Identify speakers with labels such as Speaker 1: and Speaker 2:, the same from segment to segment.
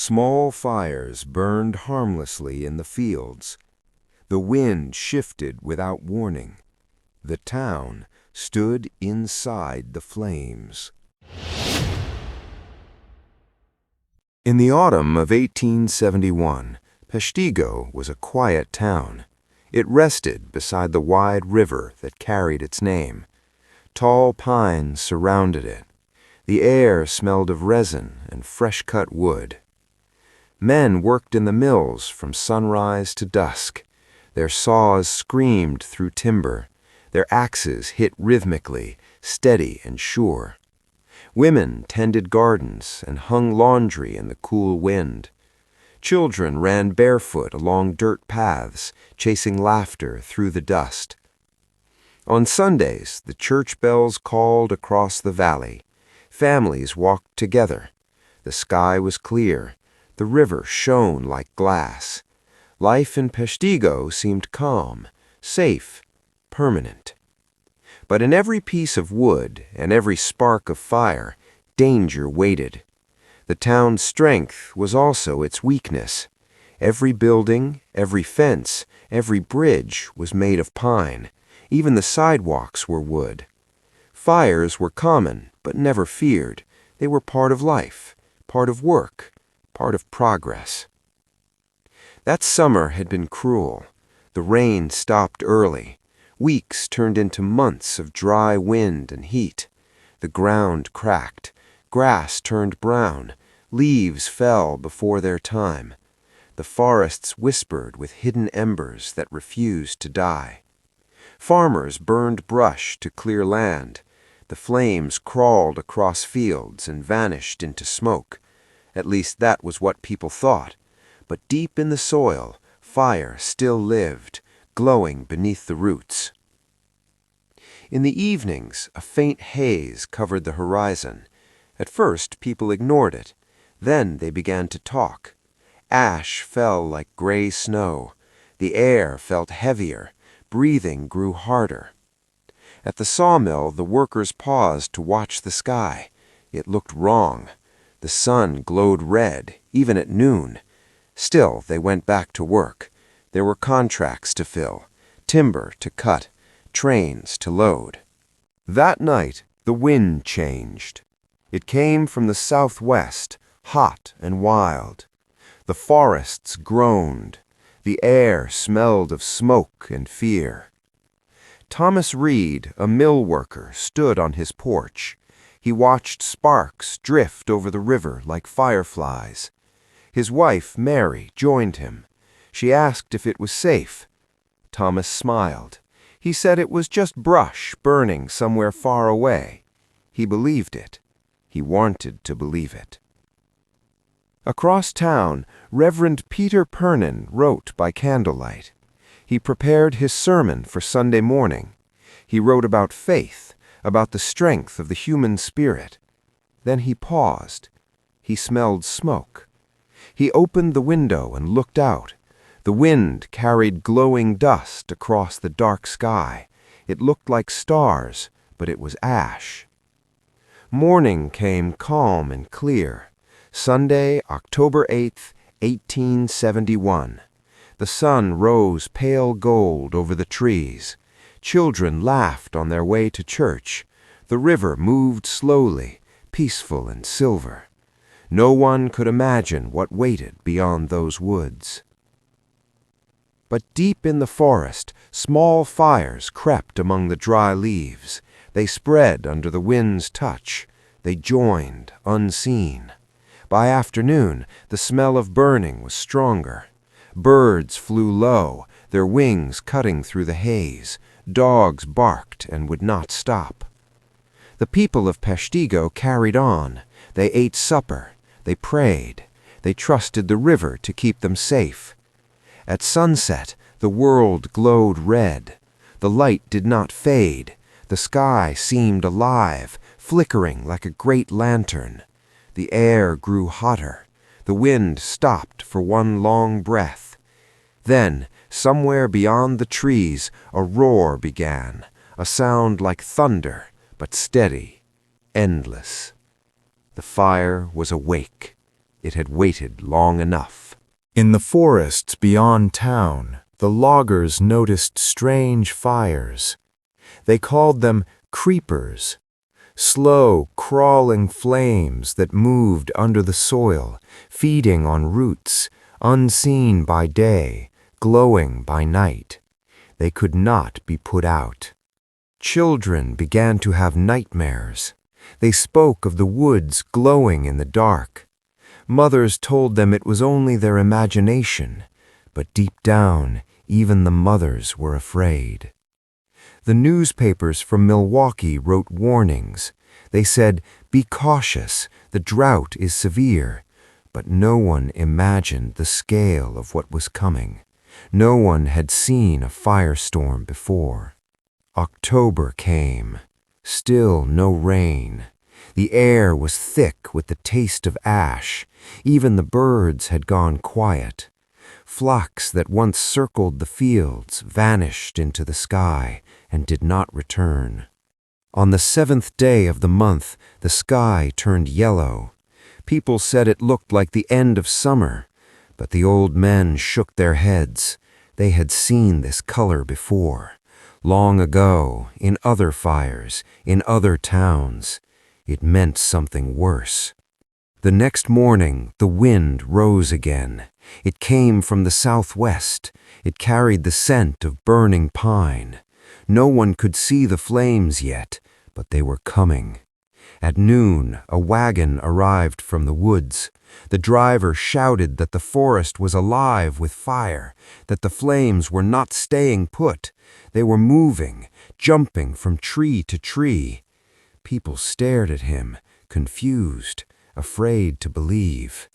Speaker 1: Small fires burned harmlessly in the fields. The wind shifted without warning. The town stood inside the flames. In the autumn of 1871, Peshtigo was a quiet town. It rested beside the wide river that carried its name. Tall pines surrounded it. The air smelled of resin and fresh-cut wood. Men worked in the mills from sunrise to dusk. Their saws screamed through timber. Their axes hit rhythmically, steady and sure. Women tended gardens and hung laundry in the cool wind. Children ran barefoot along dirt paths, chasing laughter through the dust. On Sundays, the church bells called across the valley. Families walked together. The sky was clear. The river shone like glass. Life in Peshtigo seemed calm, safe, permanent. But in every piece of wood and every spark of fire, danger waited. The town's strength was also its weakness. Every building, every fence, every bridge was made of pine. Even the sidewalks were wood. Fires were common, but never feared. They were part of life, part of work, part of progress. That summer had been cruel. The rain stopped early. Weeks turned into months of dry wind and heat. The ground cracked. Grass turned brown. Leaves fell before their time. The forests whispered with hidden embers that refused to die. Farmers burned brush to clear land. The flames crawled across fields and vanished into smoke. At least that was what people thought. But deep in the soil, fire still lived, glowing beneath the roots. In the evenings, a faint haze covered the horizon. At first, people ignored it. Then they began to talk. Ash fell like gray snow. The air felt heavier. Breathing grew harder. At the sawmill, the workers paused to watch the sky. It looked wrong. The sun glowed red, even at noon. Still, they went back to work. There were contracts to fill, timber to cut, trains to load. That night, the wind changed. It came from the southwest, hot and wild. The forests groaned. The air smelled of smoke and fear. Thomas Reed, a mill worker, stood on his porch. He watched sparks drift over the river like fireflies. His wife, Mary, joined him. She asked if it was safe. Thomas smiled. He said it was just brush burning somewhere far away. He believed it. He wanted to believe it. Across town, Reverend Peter Pernin wrote by candlelight. He prepared his sermon for Sunday morning. He wrote about faith, about the strength of the human spirit. Then he paused. He smelled smoke. He opened the window and looked out. The wind carried glowing dust across the dark sky. It looked like stars, but it was ash. Morning came calm and clear. Sunday, October 8th, 1871. The sun rose pale gold over the trees. Children laughed on their way to church. The river moved slowly, peaceful and silver. No one could imagine what waited beyond those woods. But deep in the forest, small fires crept among the dry leaves. They spread under the wind's touch. They joined, unseen. By afternoon, the smell of burning was stronger. Birds flew low, their wings cutting through the haze. Dogs barked and would not stop. The people of Peshtigo carried on. They ate supper. They prayed. They trusted the river to keep them safe. At sunset, the world glowed red. The light did not fade. The sky seemed alive, flickering like a great lantern. The air grew hotter. The wind stopped for one long breath. Then, somewhere beyond the trees, a roar began, a sound like thunder, but steady, endless. The fire was awake. It had waited long enough.
Speaker 2: In the forests beyond town, the loggers noticed strange fires. They called them creepers, slow, crawling flames that moved under the soil, feeding on roots, unseen by day, glowing by night. They could not be put out. Children began to have nightmares. They spoke of the woods glowing in the dark. Mothers told them it was only their imagination, but deep down, even the mothers were afraid. The newspapers from Milwaukee wrote warnings. They said, "Be cautious, the drought is severe." But no one imagined the scale of what was coming. No one had seen a firestorm before. October came. Still no rain. The air was thick with the taste of ash. Even the birds had gone quiet. Flocks that once circled the fields vanished into the sky and did not return. On the 7th day of the month, the sky turned yellow. People said it looked like the end of summer, but the old men shook their heads. They had seen this color before. Long ago, in other fires, in other towns. It meant something worse. The next morning, the wind rose again. It came from the southwest. It carried the scent of burning pine. No one could see the flames yet, but they were coming. At noon, a wagon arrived from the woods. The driver shouted that the forest was alive with fire, that the flames were not staying put. They were moving, jumping from tree to tree. People stared at him, confused, afraid to believe.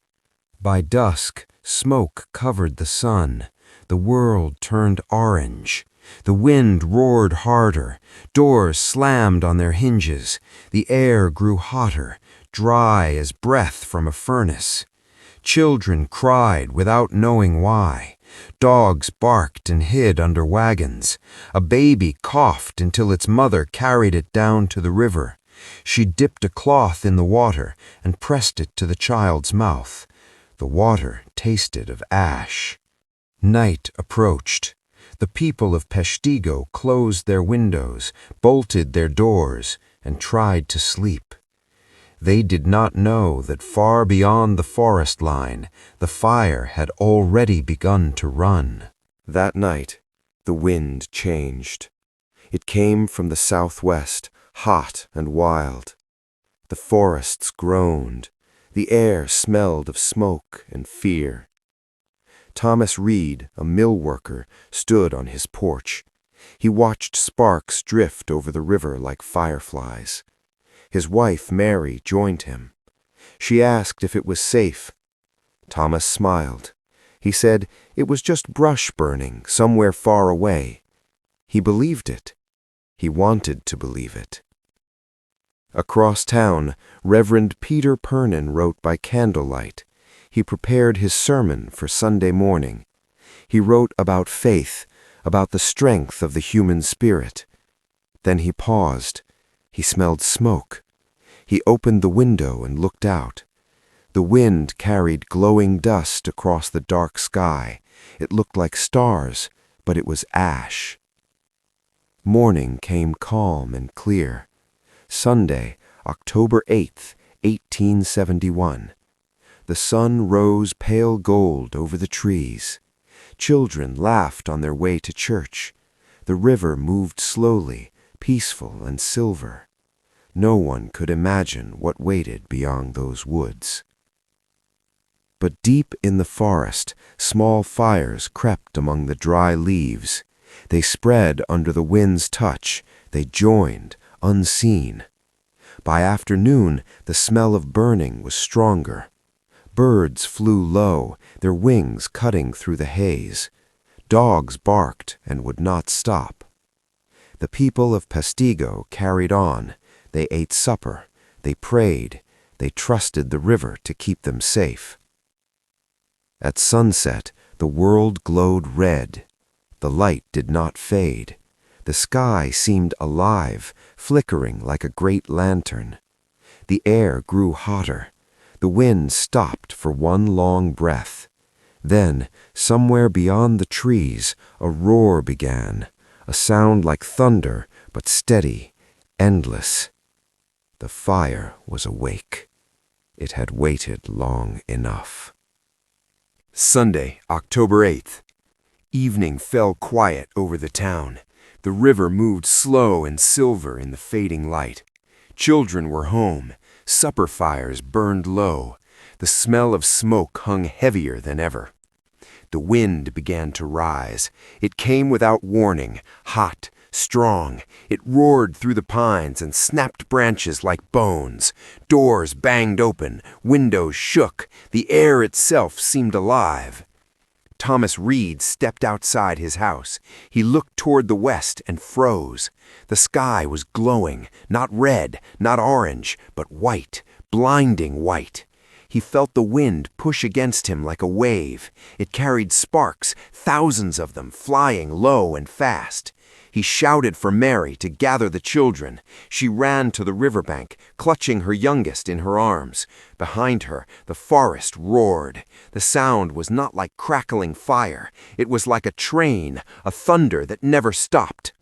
Speaker 2: By dusk, smoke covered the sun. The world turned orange. The wind roared harder. Doors slammed on their hinges. The air grew hotter, dry as breath from a furnace. Children cried without knowing why. Dogs barked and hid under wagons. A baby coughed until its mother carried it down to the river. She dipped a cloth in the water and pressed it to the child's mouth. The water tasted of ash. Night approached. The people of Peshtigo closed their windows, bolted their doors, and tried to sleep. They did not know that far beyond the forest line, the fire had already begun to run.
Speaker 1: That night, the wind changed. It came from the southwest, hot and wild. The forests groaned. The air smelled of smoke and fear. Thomas Reed, a mill worker, stood on his porch. He watched sparks drift over the river like fireflies. His wife, Mary, joined him. She asked if it was safe. Thomas smiled. He said it was just brush burning somewhere far away. He believed it. He wanted to believe it. Across town, Reverend Peter Pernin wrote by candlelight. He prepared his sermon for Sunday morning. He wrote about faith, about the strength of the human spirit. Then he paused. He smelled smoke. He opened the window and looked out. The wind carried glowing dust across the dark sky. It looked like stars, but it was ash. Morning came calm and clear. Sunday, October 8th, 1871. The sun rose pale gold over the trees. Children laughed on their way to church. The river moved slowly, peaceful and silver. No one could imagine what waited beyond those woods. But deep in the forest, small fires crept among the dry leaves. They spread under the wind's touch. They joined, unseen. By afternoon, the smell of burning was stronger. Birds flew low, their wings cutting through the haze. Dogs barked and would not stop. The people of Peshtigo carried on. They ate supper. They prayed. They trusted the river to keep them safe. At sunset, the world glowed red. The light did not fade. The sky seemed alive, flickering like a great lantern. The air grew hotter. The wind stopped for one long breath. Then, somewhere beyond the trees, a roar began, a sound like thunder, but steady, endless. The fire was awake. It had waited long enough. Sunday, October 8th. Evening fell quiet over the town. The river moved slow and silver in the fading light. Children were home. Supper fires burned low. The smell of smoke hung heavier than ever. The wind began to rise. It came without warning, hot, strong. It roared through the pines and snapped branches like bones. Doors banged open, windows shook. The air itself seemed alive. Thomas Reed stepped outside his house. He looked toward the west and froze. The sky was glowing, not red, not orange, but white, blinding white. He felt the wind push against him like a wave. It carried sparks, thousands of them, flying low and fast. He shouted for Mary to gather the children. She ran to the riverbank, clutching her youngest in her arms. Behind her, the forest roared. The sound was not like crackling fire. It was like a train, a thunder that never stopped.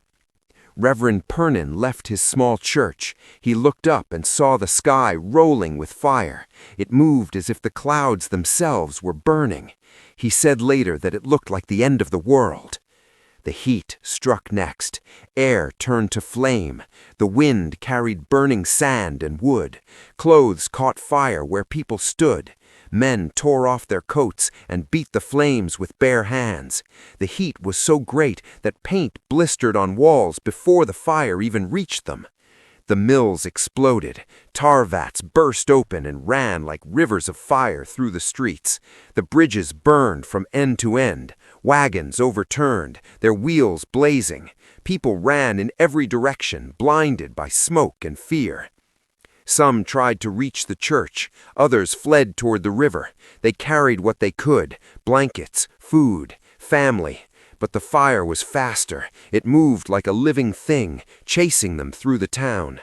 Speaker 1: Reverend Pernin left his small church. He looked up and saw the sky rolling with fire. It moved as if the clouds themselves were burning. He said later that it looked like the end of the world. The heat struck next. Air turned to flame. The wind carried burning sand and wood. Clothes caught fire where people stood. Men tore off their coats and beat the flames with bare hands. The heat was so great that paint blistered on walls before the fire even reached them. The mills exploded. Tar vats burst open and ran like rivers of fire through the streets. The bridges burned from end to end. Wagons overturned, their wheels blazing. People ran in every direction, blinded by smoke and fear. Some tried to reach the church. Others fled toward the river. They carried what they could, blankets, food, family. But the fire was faster. It moved like a living thing, chasing them through the town.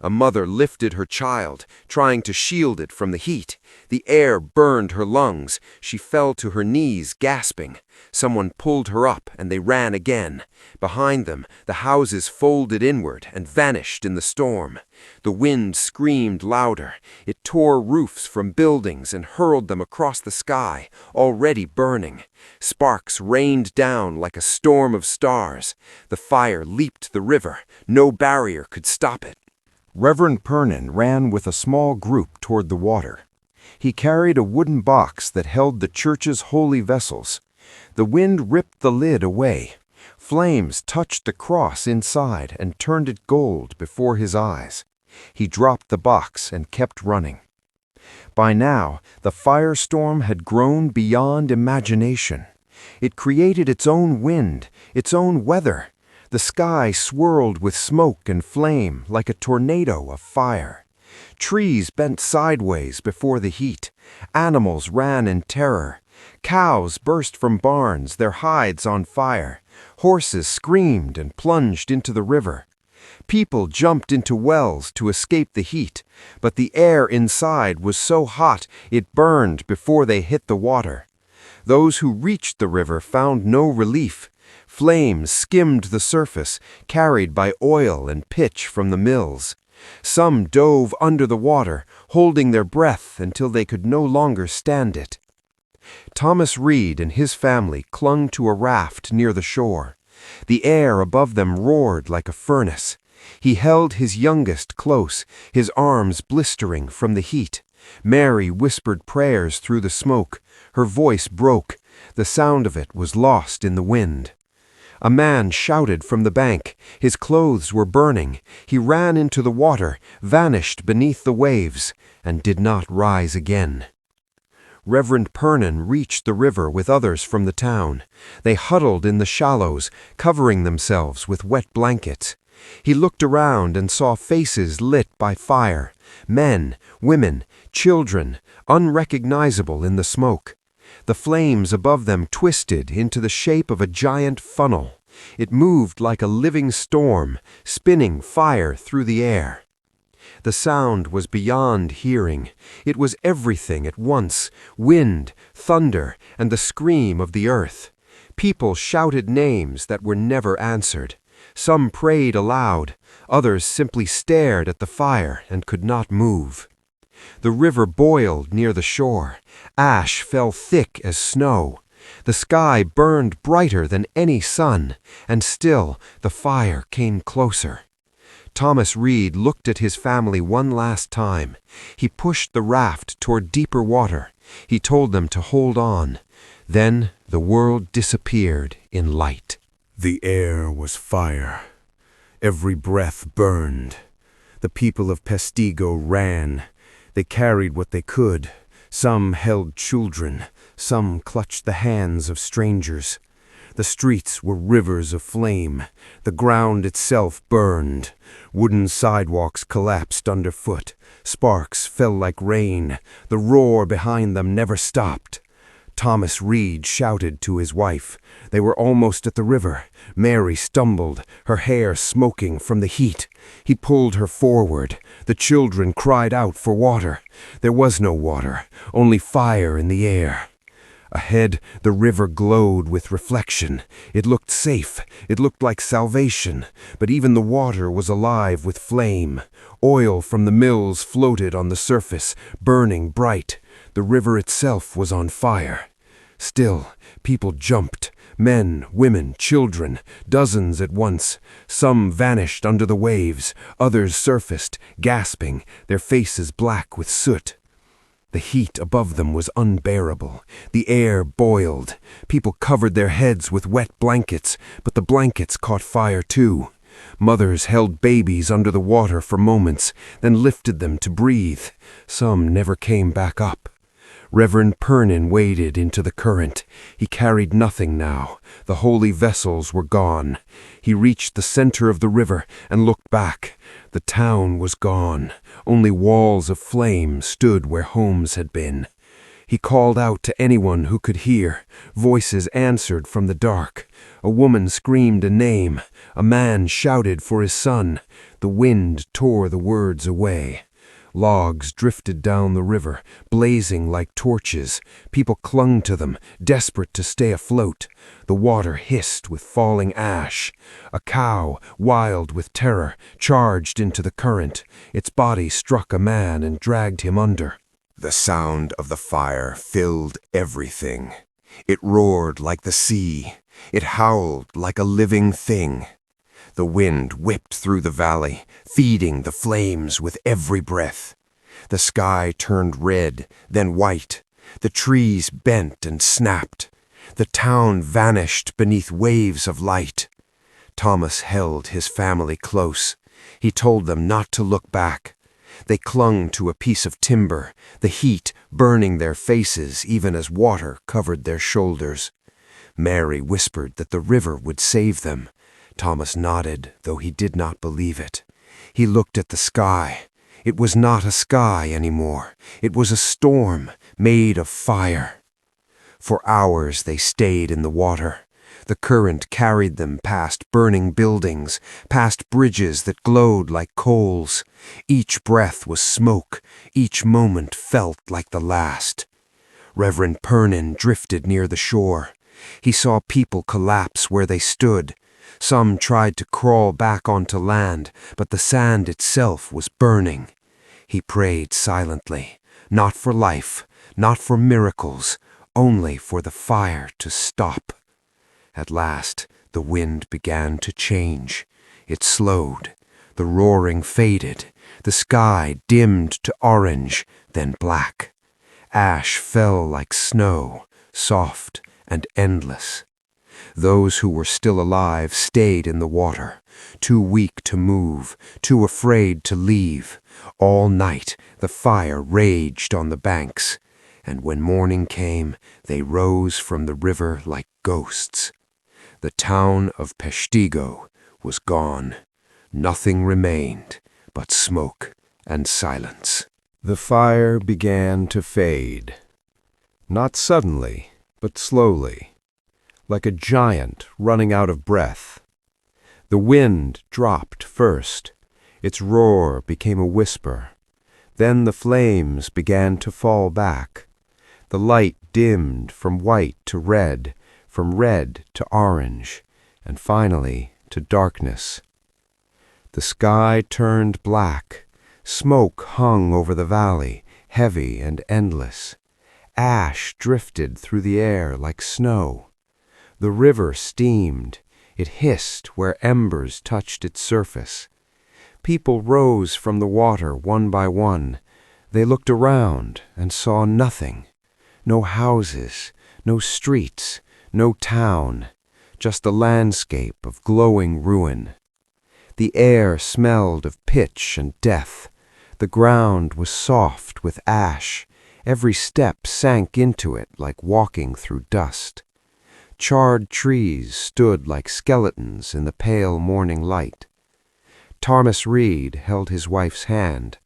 Speaker 1: A mother lifted her child, trying to shield it from the heat. The air burned her lungs. She fell to her knees, gasping. Someone pulled her up, and they ran again. Behind them, the houses folded inward and vanished in the storm. The wind screamed louder. It tore roofs from buildings and hurled them across the sky, already burning. Sparks rained down like a storm of stars. The fire leaped the river. No barrier could stop it. Reverend Pernin ran with a small group toward the water. He carried a wooden box that held the church's holy vessels. The wind ripped the lid away. Flames touched the cross inside and turned it gold before his eyes. He dropped the box and kept running. By now, the firestorm had grown beyond imagination. It created its own wind, its own weather. The sky swirled with smoke and flame like a tornado of fire. Trees bent sideways before the heat. Animals ran in terror. Cows burst from barns, their hides on fire. Horses screamed and plunged into the river. People jumped into wells to escape the heat, but the air inside was so hot it burned before they hit the water. Those who reached the river found no relief. Flames skimmed the surface, carried by oil and pitch from the mills. Some dove under the water, holding their breath until they could no longer stand it. Thomas Reed and his family clung to a raft near the shore. The air above them roared like a furnace. He held his youngest close, his arms blistering from the heat. Mary whispered prayers through the smoke. Her voice broke. The sound of it was lost in the wind. A man shouted from the bank. His clothes were burning. He ran into the water, vanished beneath the waves, and did not rise again. Reverend Pernin reached the river with others from the town. They huddled in the shallows, covering themselves with wet blankets. He looked around and saw faces lit by fire, men, women, children, unrecognizable in the smoke. The flames above them twisted into the shape of a giant funnel. It moved like a living storm, spinning fire through the air. The sound was beyond hearing. It was everything at once: wind, thunder, and the scream of the earth. People shouted names that were never answered. Some prayed aloud. Others simply stared at the fire and could not move. The river boiled near the shore. Ash fell thick as snow. The sky burned brighter than any sun, and still the fire came closer. Thomas Reed looked at his family one last time. He pushed the raft toward deeper water. He told them to hold on. Then the world disappeared in light.
Speaker 2: The air was fire. Every breath burned. The people of Peshtigo ran. They carried what they could. Some held children. Some clutched the hands of strangers. The streets were rivers of flame. The ground itself burned. Wooden sidewalks collapsed underfoot. Sparks fell like rain. The roar behind them never stopped. Thomas Reed shouted to his wife. They were almost at the river. Mary stumbled, her hair smoking from the heat. He pulled her forward. The children cried out for water. There was no water, only fire in the air. Ahead, the river glowed with reflection. It looked safe. It looked like salvation. But even the water was alive with flame. Oil from the mills floated on the surface, burning bright. The river itself was on fire. Still, people jumped. Men, women, children, dozens at once. Some vanished under the waves. Others surfaced, gasping, their faces black with soot. The heat above them was unbearable. The air boiled. People covered their heads with wet blankets, but the blankets caught fire too. Mothers held babies under the water for moments, then lifted them to breathe. Some never came back up. Reverend Pernin waded into the current. He carried nothing now. The holy vessels were gone. He reached the center of the river and looked back. The town was gone. Only walls of flame stood where homes had been. He called out to anyone who could hear. Voices answered from the dark. A woman screamed a name. A man shouted for his son. The wind tore the words away. Logs drifted down the river, blazing like torches. People clung to them, desperate to stay afloat. The water hissed with falling ash. A cow, wild with terror, charged into the current. Its body struck a man and dragged him under.
Speaker 1: The sound of the fire filled everything. It roared like the sea. It howled like a living thing. The wind whipped through the valley, feeding the flames with every breath. The sky turned red, then white. The trees bent and snapped. The town vanished beneath waves of light. Thomas held his family close. He told them not to look back. They clung to a piece of timber, the heat burning their faces even as water covered their shoulders. Mary whispered that the river would save them. Thomas nodded, though he did not believe it. He looked at the sky. It was not a sky anymore. It was a storm made of fire. For hours they stayed in the water. The current carried them past burning buildings, past bridges that glowed like coals. Each breath was smoke. Each moment felt like the last. Reverend Pernin drifted near the shore. He saw people collapse where they stood. Some tried to crawl back onto land, but the sand itself was burning. He prayed silently, not for life, not for miracles, only for the fire to stop. At last, the wind began to change. It slowed. The roaring faded. The sky dimmed to orange, then black. Ash fell like snow, soft and endless. Those who were still alive stayed in the water, too weak to move, too afraid to leave. All night the fire raged on the banks, and when morning came, they rose from the river like ghosts. The town of Peshtigo was gone. Nothing remained but smoke and silence.
Speaker 2: The fire began to fade. Not suddenly, but slowly, like a giant running out of breath. The wind dropped first.
Speaker 1: Its roar became a whisper. Then the flames began to fall back. The light dimmed from white to red, from red to orange, and finally to darkness. The sky turned black. Smoke hung over the valley, heavy and endless. Ash drifted through the air like snow. The river steamed. It hissed where embers touched its surface. People rose from the water one by one. They looked around and saw nothing. No houses, no streets, no town, just a landscape of glowing ruin. The air smelled of pitch and death. The ground was soft with ash. Every step sank into it like walking through dust. Charred trees stood like skeletons in the pale morning light. Thomas Reed held his wife's hand.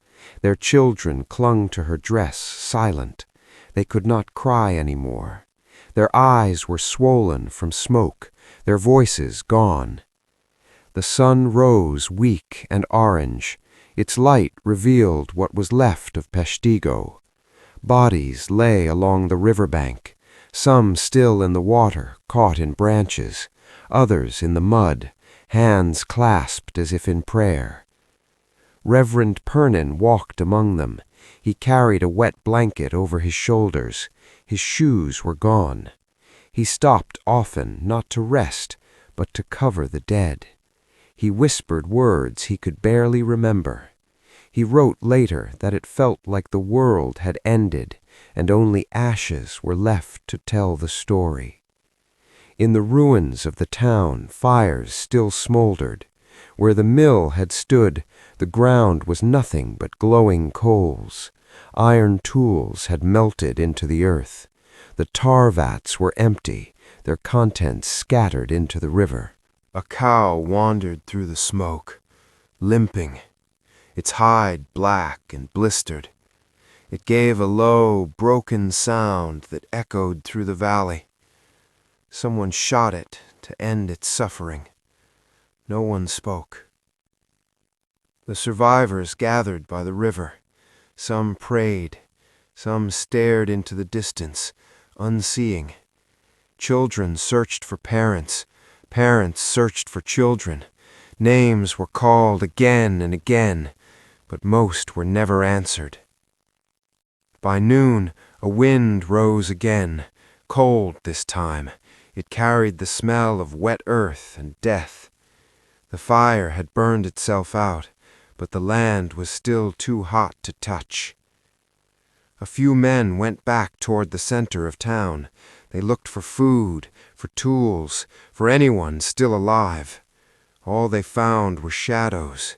Speaker 1: Their children clung to her dress, silent. They could not cry anymore. Their eyes were swollen from smoke, their voices gone. The sun rose weak and orange. Its light revealed what was left of Peshtigo. Bodies lay along the riverbank, some still in the water, caught in branches, others in the mud, hands clasped as if in prayer. Reverend Pernin walked among them. He carried a wet blanket over his shoulders. His shoes were gone. He stopped often, not to rest, but to cover the dead. He whispered words he could barely remember. He wrote later that it felt like the world had ended and only ashes were left to tell the story. In the ruins of the town, fires still smoldered. Where the mill had stood, the ground was nothing but glowing coals. Iron tools had melted into the earth. The tar vats were empty, their contents scattered into the river. A cow wandered through the smoke, limping, its hide black and blistered. It gave a low, broken sound that echoed through the valley. Someone shot it to end its suffering. No one spoke. The survivors gathered by the river. Some prayed, some stared into the distance, unseeing. Children searched for parents. Parents searched for children. Names were called again and again, but most were never answered. By noon, a wind rose again, cold this time. It carried the smell of wet earth and death. The fire had burned itself out, but the land was still too hot to touch. A few men went back toward the center of town. They looked for food, for tools, for anyone still alive. All they found were shadows,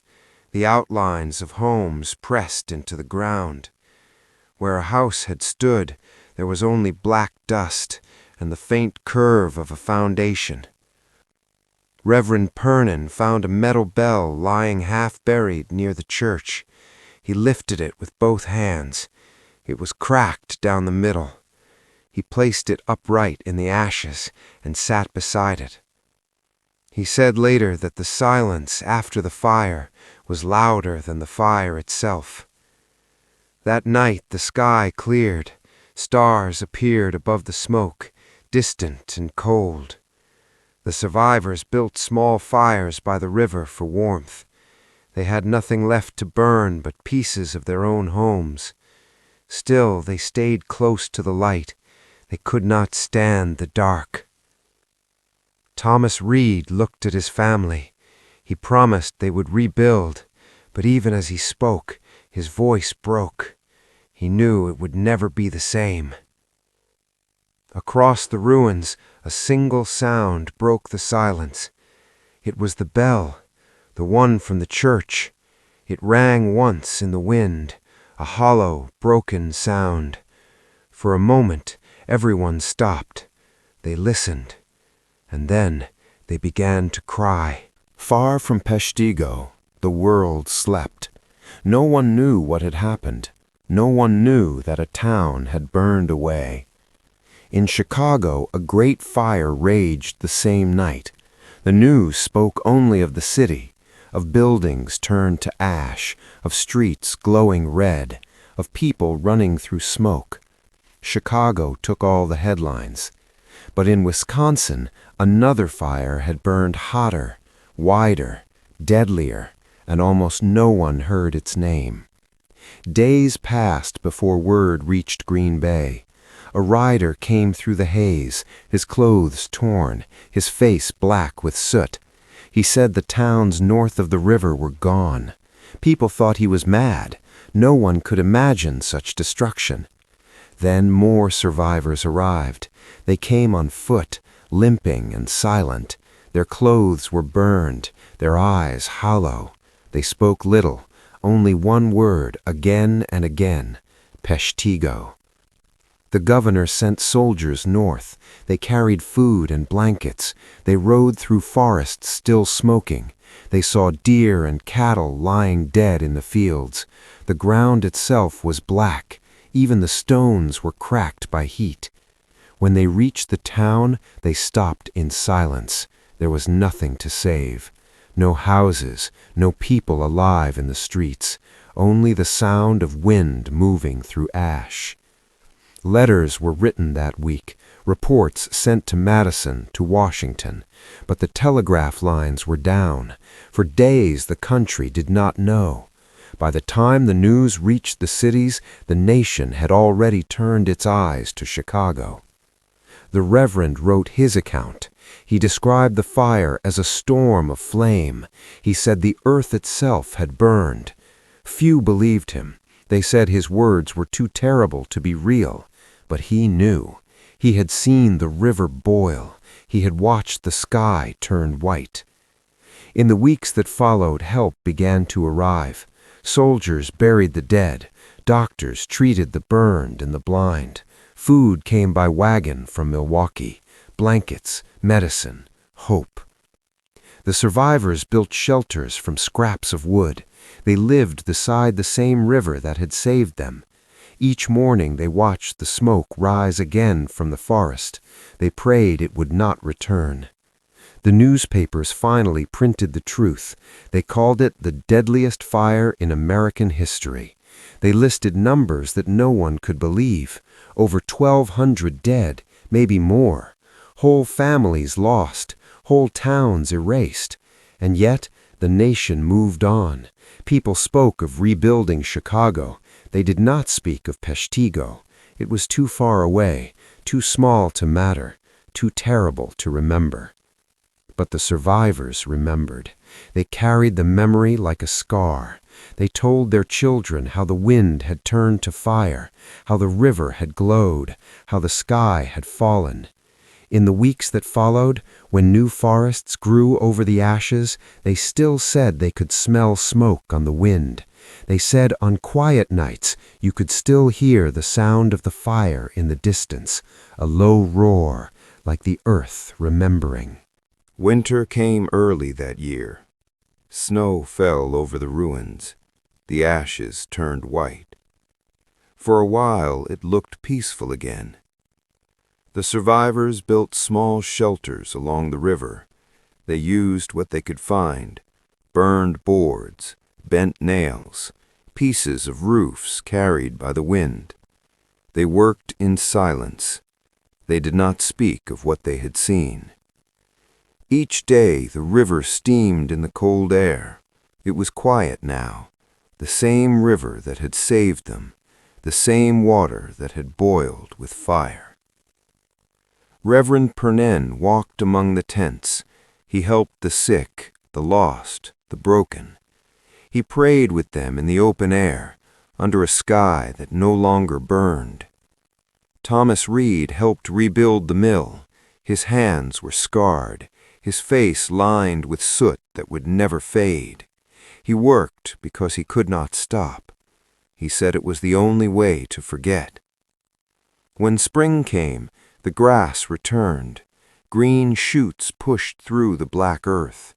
Speaker 1: the outlines of homes pressed into the ground. Where a house had stood, there was only black dust and the faint curve of a foundation. Reverend Pernin found a metal bell lying half-buried near the church. He lifted it with both hands. It was cracked down the middle. He placed it upright in the ashes and sat beside it. He said later that the silence after the fire was louder than the fire itself. That night the sky cleared. Stars appeared above the smoke, distant and cold. The survivors built small fires by the river for warmth. They had nothing left to burn but pieces of their own homes. Still, they stayed close to the light. They could not stand the dark. Thomas Reed looked at his family. He promised they would rebuild, but even as he spoke, his voice broke. He knew it would never be the same. Across the ruins, a single sound broke the silence. It was the bell, the one from the church. It rang once in the wind, a hollow, broken sound. For a moment, everyone stopped. They listened, and then they began to cry. Far from Peshtigo, the world slept. No one knew what had happened. No one knew that a town had burned away. In Chicago, a great fire raged the same night. The news spoke only of the city, of buildings turned to ash, of streets glowing red, of people running through smoke. Chicago took all the headlines. But in Wisconsin, another fire had burned hotter, wider, deadlier, and almost no one heard its name. Days passed before word reached Green Bay. A rider came through the haze, his clothes torn, his face black with soot. He said the towns north of the river were gone. People thought he was mad. No one could imagine such destruction. Then more survivors arrived. They came on foot, limping and silent. Their clothes were burned, their eyes hollow. They spoke little, only one word again and again: Peshtigo. The governor sent soldiers north. They carried food and blankets. They rode through forests still smoking. They saw deer and cattle lying dead in the fields. The ground itself was black. Even the stones were cracked by heat. When they reached the town, they stopped in silence. There was nothing to save. No houses, no people alive in the streets, only the sound of wind moving through ash. Letters were written that week, reports sent to Madison, to Washington, but the telegraph lines were down. For days the country did not know. By the time the news reached the cities, the nation had already turned its eyes to Chicago. The Reverend wrote his account. He described the fire as a storm of flame. He said the earth itself had burned. Few believed him. They said his words were too terrible to be real. But he knew. He had seen the river boil. He had watched the sky turn white. In the weeks that followed, help began to arrive. Soldiers buried the dead. Doctors treated the burned and the blind. Food came by wagon from Milwaukee. Blankets, medicine, hope. The survivors built shelters from scraps of wood. They lived beside the same river that had saved them. Each morning they watched the smoke rise again from the forest. They prayed it would not return. The newspapers finally printed the truth. They called it the deadliest fire in American history. They listed numbers that no one could believe. Over 1,200 dead, maybe more. Whole families lost, whole towns erased. And yet the nation moved on. People spoke of rebuilding Chicago. They did not speak of Peshtigo. It was too far away, too small to matter, too terrible to remember. But the survivors remembered. They carried the memory like a scar. They told their children how the wind had turned to fire, how the river had glowed, how the sky had fallen. In the weeks that followed, when new forests grew over the ashes, they still said they could smell smoke on the wind. They said on quiet nights you could still hear the sound of the fire in the distance, a low roar, like the earth remembering.
Speaker 2: Winter came early that year. Snow fell over the ruins. The ashes turned white. For a while it looked peaceful again. The survivors built small shelters along the river. They used what they could find: burned boards, bent nails, pieces of roofs carried by the wind. They worked in silence. They did not speak of what they had seen. Each day the river steamed in the cold air. It was quiet now. The same river that had saved them, the same water that had boiled with fire. Reverend Pernin walked among the tents. He helped the sick, the lost, the broken. He prayed with them in the open air, under a sky that no longer burned. Thomas Reed helped rebuild the mill. His hands were scarred, his face lined with soot that would never fade. He worked because he could not stop. He said it was the only way to forget. When spring came, the grass returned. Green shoots pushed through the black earth.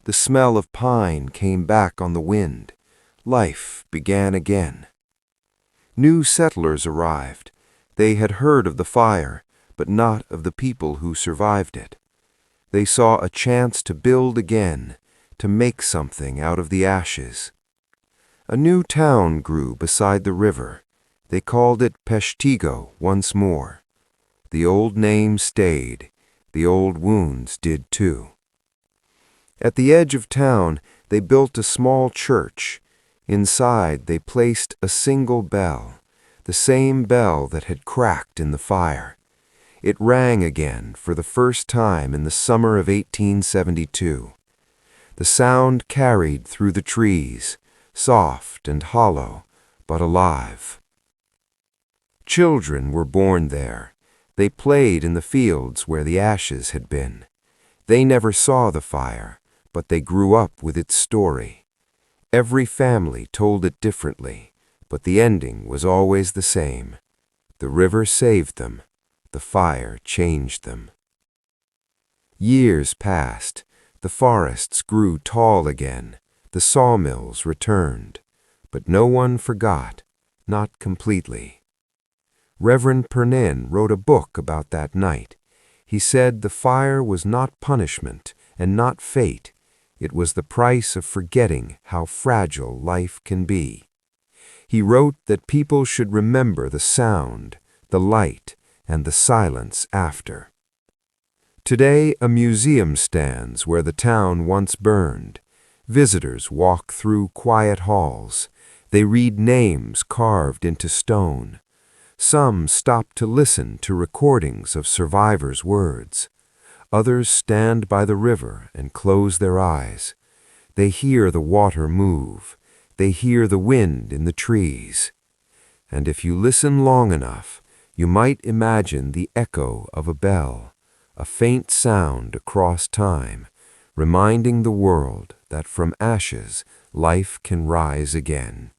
Speaker 2: The smell of pine came back on the wind. Life began again. New settlers arrived. They had heard of the fire, but not of the people who survived it. They saw a chance to build again,
Speaker 1: to make something out of the ashes. A new town grew beside the river. They called it Peshtigo once more. The old name stayed. The old wounds did too. At the edge of town, they built a small church. Inside, they placed a single bell, the same bell that had cracked in the fire. It rang again for the first time in the summer of 1872. The sound carried through the trees, soft and hollow, but alive. Children were born there. They played in the fields where the ashes had been. They never saw the fire, but they grew up with its story. Every family told it differently, but the ending was always the same. The river saved them. The fire changed them. Years passed. The forests grew tall again. The sawmills returned. But no one forgot, not completely. Reverend Pernin wrote a book about that night. He said the fire was not punishment and not fate. It was the price of forgetting how fragile life can be. He wrote that people should remember the sound, the light, and the silence after. Today, a museum stands where the town once burned. Visitors walk through quiet halls. They read names carved into stone. Some stop to listen to recordings of survivors' words. Others stand by the river and close their eyes. They hear the water move. They hear the wind in the trees. And if you listen long enough, you might imagine the echo of a bell, a faint sound across time, reminding the world that from ashes life can rise again.